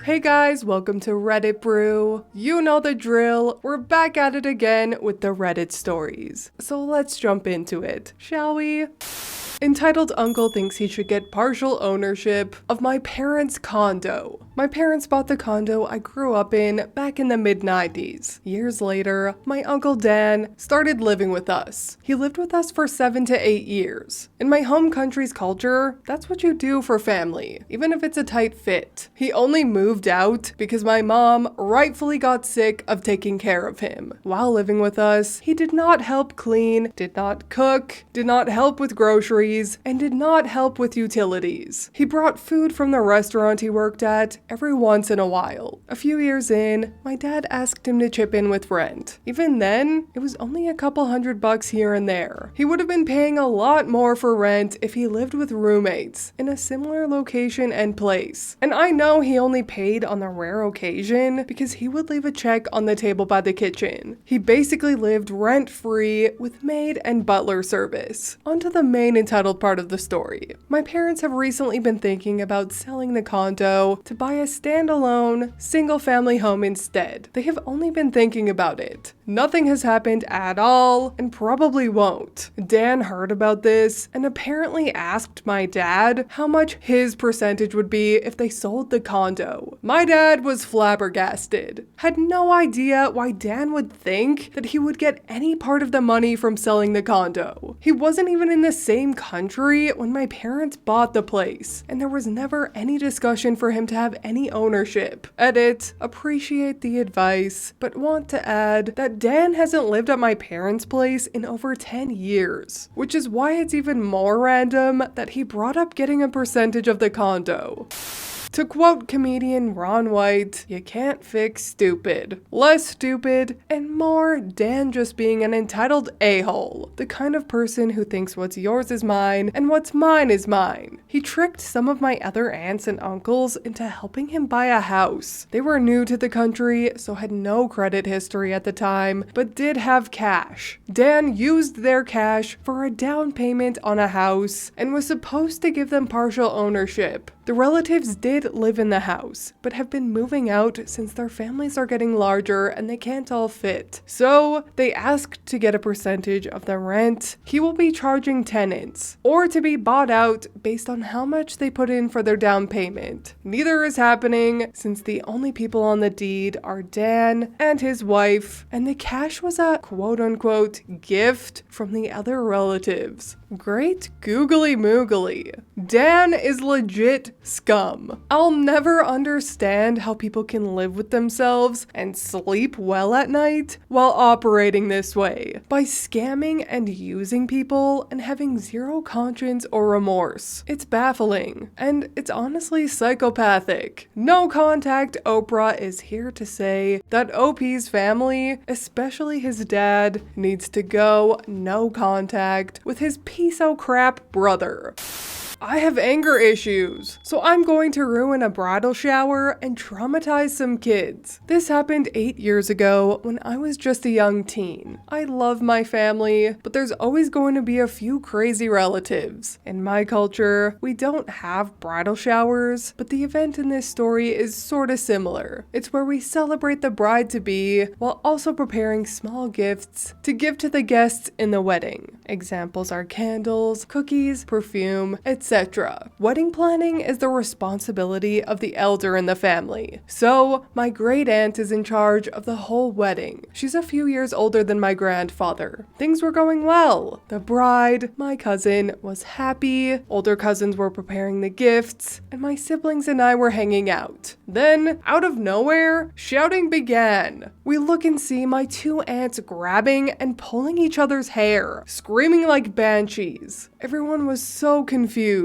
Hey guys, welcome to Reddit Brew. You know the drill. We're back at it again with the Reddit stories. So let's jump into it, shall we? Entitled Uncle thinks he should get partial ownership of my parents' condo. My parents bought the condo I grew up in back in the mid-90s. Years later, my Uncle Dan started living with us. He lived with us for 7 to 8 years. In my home country's culture, that's what you do for family, even if it's a tight fit. He only moved out because my mom rightfully got sick of taking care of him. While living with us, he did not help clean, did not cook, did not help with groceries, and did not help with utilities. He brought food from the restaurant he worked at every once in a while. A few years in, my dad asked him to chip in with rent. Even then, it was only a couple $100 here and there. He would have been paying a lot more for rent if he lived with roommates in a similar location and place. And I know he only paid on the rare occasion because he would leave a check on the table by the kitchen. He basically lived rent-free with maid and butler service. Onto the main entitled part of the story. My parents have recently been thinking about selling the condo to buy a standalone, single-family home instead. They have only been thinking about it. Nothing has happened at all, and probably won't. Dan heard about this and apparently asked my dad how much his percentage would be if they sold the condo. My dad was flabbergasted. Had no idea why Dan would think that he would get any part of the money from selling the condo. He wasn't even in the same country when my parents bought the place, and there was never any discussion for him to have any ownership. Edit, appreciate the advice, but want to add that Dan hasn't lived at my parents' place in over 10 years, which is why it's even more random that he brought up getting a percentage of the condo. To quote comedian Ron White, you can't fix stupid. Less stupid, and more Dan just being an entitled a-hole. The kind of person who thinks what's yours is mine, and what's mine is mine. He tricked some of my other aunts and uncles into helping him buy a house. They were new to the country, so had no credit history at the time, but did have cash. Dan used their cash for a down payment on a house, and was supposed to give them partial ownership. The relatives did live in the house, but have been moving out since their families are getting larger and they can't all fit. So they asked to get a percentage of the rent he will be charging tenants, or to be bought out based on how much they put in for their down payment. Neither is happening since the only people on the deed are Dan and his wife, and the cash was a quote-unquote gift from the other relatives. Great googly moogly. Dan is legit scum. I'll never understand how people can live with themselves and sleep well at night while operating this way, by scamming and using people and having zero conscience or remorse. It's baffling, and it's honestly psychopathic. No Contact Oprah is here to say that OP's family, especially his dad, needs to go no contact with his piece of crap brother. I have anger issues, so I'm going to ruin a bridal shower and traumatize some kids. This happened 8 years ago when I was just a young teen. I love my family, but there's always going to be a few crazy relatives. In my culture, we don't have bridal showers, but the event in this story is sorta similar. It's where we celebrate the bride-to-be while also preparing small gifts to give to the guests in the wedding. Examples are candles, cookies, perfume, etc. Wedding planning is the responsibility of the elder in the family. So, my great aunt is in charge of the whole wedding. She's a few years older than my grandfather. Things were going well. The bride, my cousin, was happy, older cousins were preparing the gifts, and my siblings and I were hanging out. Then, out of nowhere, shouting began. We look and see my two aunts grabbing and pulling each other's hair, screaming like banshees. Everyone was so confused.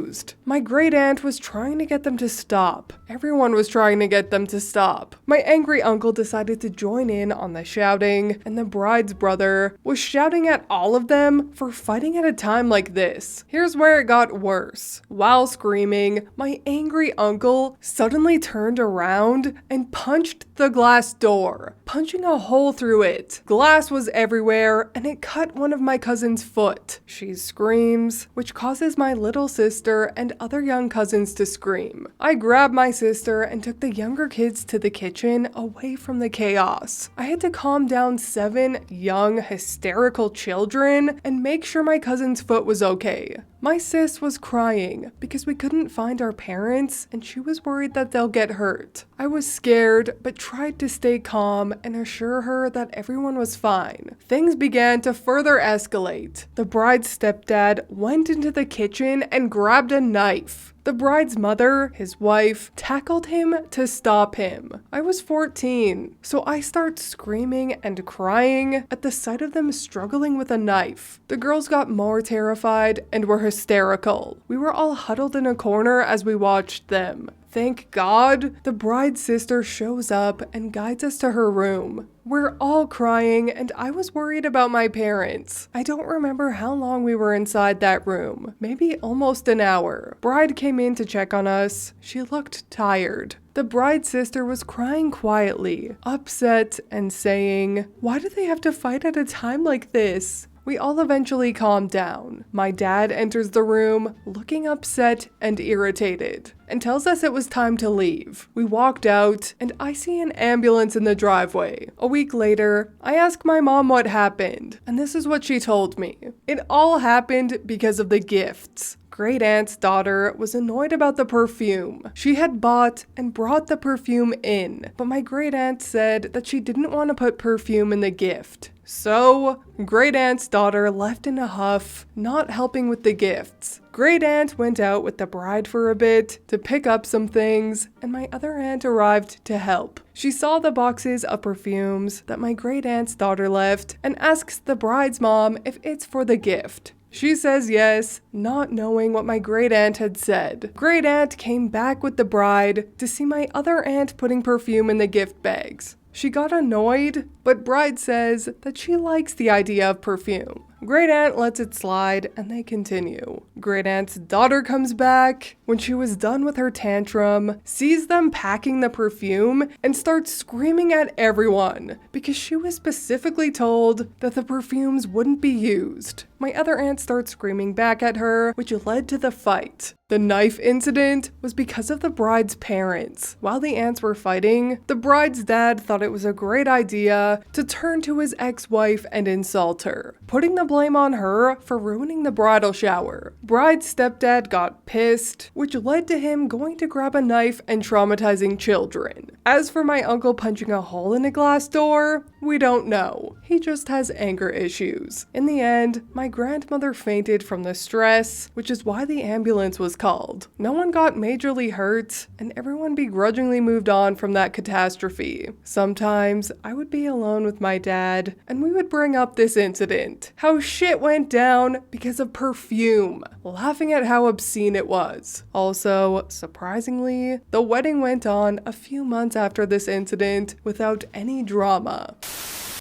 My great aunt was trying to get them to stop. Everyone was trying to get them to stop. My angry uncle decided to join in on the shouting, and the bride's brother was shouting at all of them for fighting at a time like this. Here's where it got worse. While screaming, my angry uncle suddenly turned around and punched the glass door, punching a hole through it. Glass was everywhere, and it cut one of my cousin's foot. She screams, which causes my little sister sister and other young cousins to scream. I grabbed my sister and took the younger kids to the kitchen away from the chaos. I had to calm down 7 young, hysterical children and make sure my cousin's foot was okay. My sis was crying because we couldn't find our parents and she was worried that they'll get hurt. I was scared but tried to stay calm and assure her that everyone was fine. Things began to further escalate. The bride's stepdad went into the kitchen and grabbed a knife. The bride's mother, his wife, tackled him to stop him. I was 14, so I start screaming and crying at the sight of them struggling with a knife. The girls got more terrified and were hysterical. We were all huddled in a corner as we watched them. Thank God, the bride's sister shows up and guides us to her room. We're all crying and I was worried about my parents. I don't remember how long we were inside that room, maybe almost an hour. Bride came in to check on us. She looked tired. The bride's sister was crying quietly, upset and saying, "Why do they have to fight at a time like this?" We all eventually calmed down. My dad enters the room, looking upset and irritated, and tells us it was time to leave. We walked out, and I see an ambulance in the driveway. A week later, I ask my mom what happened, and this is what she told me. It all happened because of the gifts. Great aunt's daughter was annoyed about the perfume. She had bought and brought the perfume in, but my great aunt said that she didn't want to put perfume in the gift. So, great aunt's daughter left in a huff, not helping with the gifts. Great aunt went out with the bride for a bit to pick up some things, and my other aunt arrived to help. She saw the boxes of perfumes that my great aunt's daughter left and asks the bride's mom if it's for the gift. She says yes, not knowing what my great aunt had said. Great aunt came back with the bride to see my other aunt putting perfume in the gift bags. She got annoyed, but bride says that she likes the idea of perfume. Great aunt lets it slide and they continue. Great aunt's daughter comes back when she was done with her tantrum, sees them packing the perfume, and starts screaming at everyone because she was specifically told that the perfumes wouldn't be used. My other aunt starts screaming back at her, which led to the fight. The knife incident was because of the bride's parents. While the aunts were fighting, the bride's dad thought it was a great idea to turn to his ex-wife and insult her, putting the blame on her for ruining the bridal shower. Bride's stepdad got pissed, which led to him going to grab a knife and traumatizing children. As for my uncle punching a hole in a glass door, we don't know. He just has anger issues. In the end, my grandmother fainted from the stress, which is why the ambulance was called. No one got majorly hurt, and everyone begrudgingly moved on from that catastrophe. Sometimes I would be alone with my dad, and we would bring up this incident. How shit went down because of perfume, laughing at how obscene it was. Also, surprisingly, the wedding went on a few months after this incident without any drama.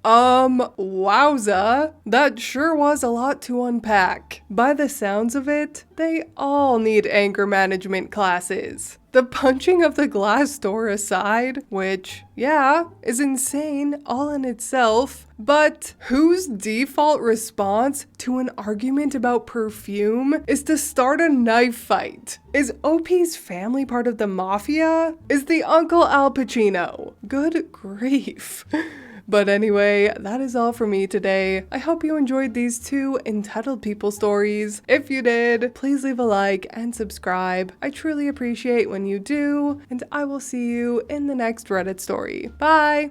Wowza. That sure was a lot to unpack. By the sounds of it, they all need anger management classes. The punching of the glass door aside, which, yeah, is insane all in itself, but whose default response to an argument about perfume is to start a knife fight? Is OP's family part of the mafia? Is the Uncle Al Pacino? Good grief. But anyway, that is all for me today. I hope you enjoyed these 2 entitled people stories. If you did, please leave a like and subscribe. I truly appreciate when you do, and I will see you in the next Reddit story. Bye!